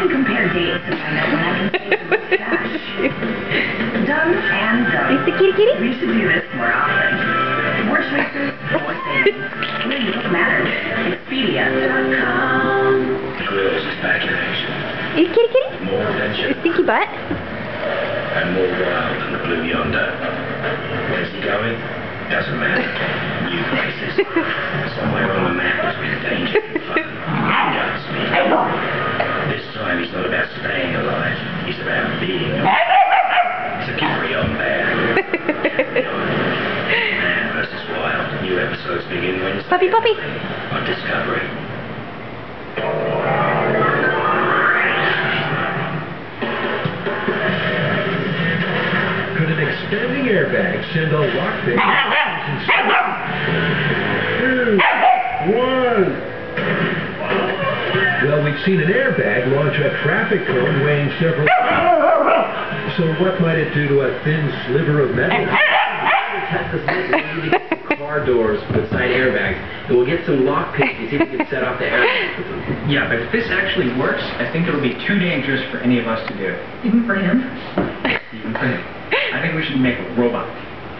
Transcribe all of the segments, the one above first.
can compare dates to find out when I can save the stash. Done and done. Is the kitty kitty? We should do this more often. More choices, more savings. Really doesn't matter. Expedia.com. Grills is back in action. Is kitty kitty? More adventure. Is Stinky Butt? And more wild than the blue yonder. Where's he going? Doesn't matter. New places. Somewhere on the map between danger and fun. Just me. This time he's not about staying alive. He's about being alive. So carry on there. Man versus Wild. New episodes begin Wednesday. Puppy, puppy. On Discovery. Could an expanding airbag send a lockpick? 2, 1. Well, we've seen an airbag launch a traffic cone weighing several. So what might it do to a thin sliver of metal? Car doors with side airbags. And we'll get some lockpicks and see if we can set off the airbag with them. Yeah, but if this actually works, I think it'll be too dangerous for any of us to do. Even for him? Even for him. I think we should make a robot.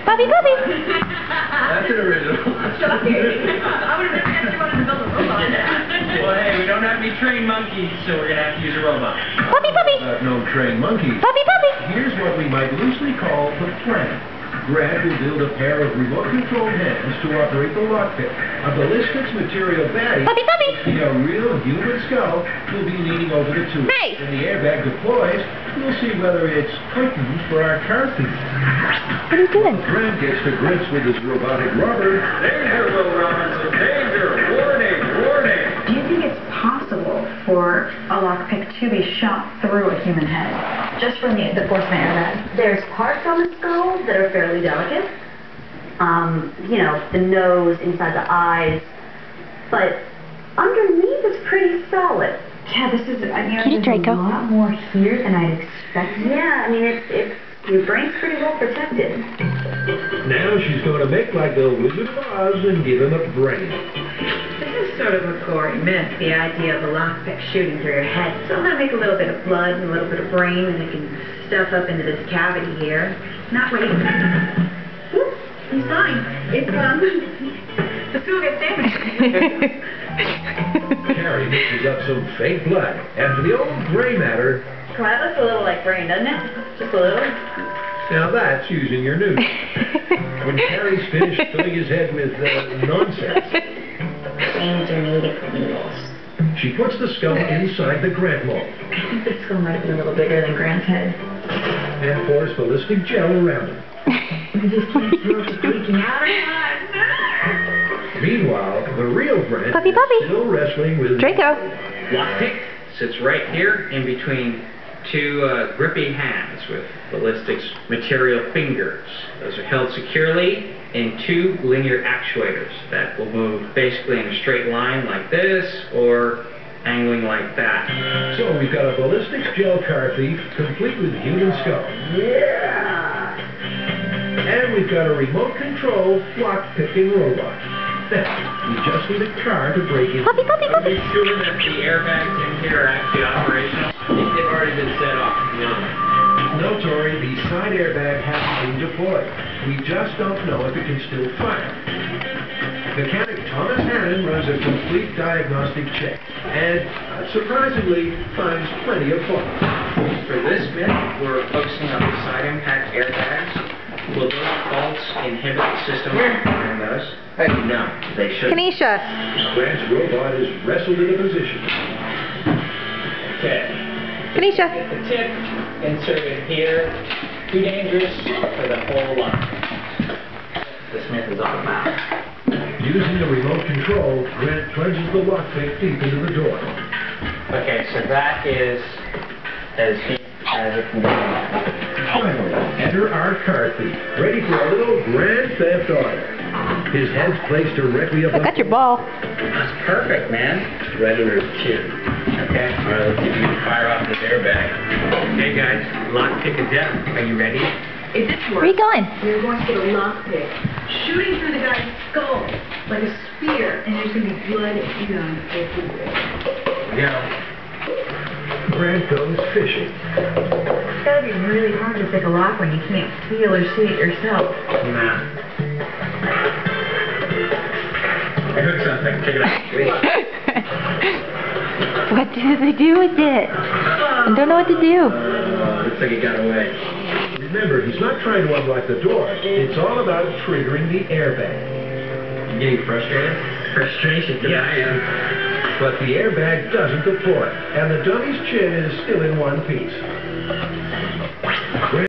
Puppy, puppy. That's an original. Shocking. I would have never guessed you wanted to build a robot. Well, hey, we don't have any trained monkeys, so we're going to have to use a robot. Puppy, puppy. No trained monkeys. Puppy, puppy. Here's what we might loosely call the plan. Grant will build a pair of remote-controlled hands to operate the lockpick. A ballistics material bag, Puppy, puppy. a real human skull, will be leaning over the tube. Hey. When the airbag deploys, we'll see whether it's potent for our car thief. What are you doing? Grant gets to grips with his robotic rubber. Danger, Will Robinson. Danger. Warning. Warning. Do you think it's possible for a lockpick to be shot through a human head? Just from the force-man airbag? There's parts on the skull that are fairly delicate. You know, the nose, inside the eyes. But underneath it's pretty solid. Yeah, this is, Kitty there's Draco. a lot more here than I'd expected. Yeah, I mean, it's your brain's pretty well protected. Now she's going to make like the Wizard of Oz and give him a brain. This is sort of a gory myth, the idea of a lockpick shooting through your head. So I'm going to make a little bit of blood and a little bit of brain, and I can stuff up into this cavity here. Not wait. Whoops, he's fine. It's, the stool gets damaged. Carrie mixes up some fake blood, and for the old gray matter, Well, that looks a little like brain, doesn't it? Just a little. now that's using your news. When Carrie's finished filling his head with nonsense, Brains are needed for noodles. she puts the skull inside the Grant mold I think this skull might be a little bigger than Grant's head. and pours ballistic gel around it. I just can't tell if it's leaking out or not. Meanwhile, the real Grant Puppy, is puppy. still wrestling with Draco. Lockpick sits right here in between two grippy hands with ballistics material fingers. Those are held securely in two linear actuators that will move basically in a straight line like this or angling like that. So we've got a ballistics gel car thief complete with human skull. Yeah. And we've got a remote control lock-picking robot. We just need a car to break in. Puppy, puppy, Are we puppy. sure that the airbags in here are actually operational? I think they've already been set off, to be honest. No, Tori, the side airbag hasn't been deployed. We just don't know if it can still fire. Mechanic Thomas Hannon runs a complete diagnostic check and, surprisingly, finds plenty of faults. For this bit, we're focusing on the side impact airbags. Will those faults inhibit the system from those? No, they shouldn't. Kanisha. Grant's robot is wrestled into position. Okay. Kanisha. Get the tip inserted here. Too dangerous for the whole lot. The Smith is all about. Using the remote control, Grant plunges the lockpick deep into the door. Okay, so that is as deep as it can go. Finally, enter our car thief, ready for a little grand theft order. His head's placed directly I above. got your ball. That's perfect, man. Right under his chin. Okay. All right, let's see if we can fire off this airbag. Okay, guys, lockpick is down. Are you ready? If this Where are you works, going? you're going to get a lockpick shooting through the guy's skull like a spear, and there's going to be blood everywhere. Go. Brad goes fishing. It's gotta be really hard to pick a lock when you can't feel or see it yourself. Nah. I heard something. Check it out. What do they do with it? I don't know what to do. Looks like it got away. Remember, he's not trying to unlock the door. It's all about triggering the airbag. You getting frustrated? Frustration, yeah, I am. But the airbag doesn't deploy, and the dummy's chin is still in one piece.